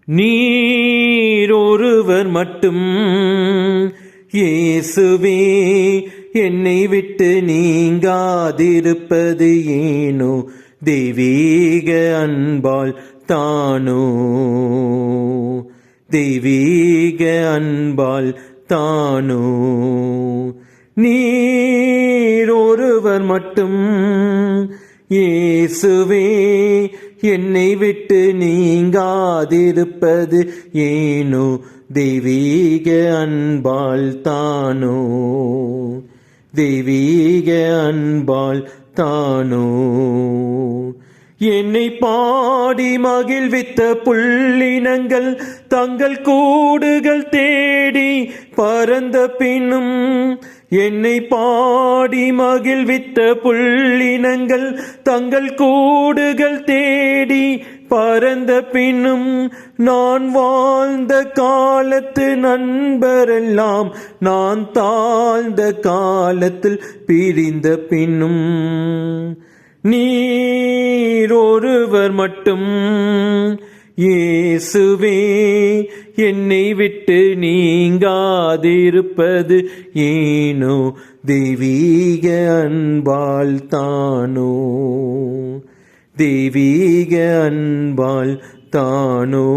நீர் ஒருவர் மட்டும் இயேசுவே, என்னை விட்டு நீங்காதிருப்பது ஏனோ, தெய்வீக அன்பால் தானோ, தெய்வீக அன்பால் தானோ. நீர் ஒருவர் மட்டும் இயேசுவே, என்னை விட்டு நீங்காதிருப்பது ஏனோ, தெய்வீக அன்பால் தானோ, தெய்வீக அன்பால் தானோ. என்னை பாடி மகிழ்வித்த புள்ளினங்கள் தங்கள் கூடுகள் தேடி பறந்த பின்னும், என்னை பாடி மகிழ்வித்த புள்ளினங்கள் தங்கள் கூடுகள் தேடி பறந்த பின்னும், நான் வாழ்ந்த காலத்து நண்பரெல்லாம் நான் தாழ்ந்த காலத்தில் பிரிந்த பின்னும், நீர் ஒருவர் மட்டும் இயேசுவே, என்னை விட்டு நீங்காதிருப்பது ஏனோ, தெய்வீக அன்பால் தானோ, தெய்வீக அன்பால் தானோ.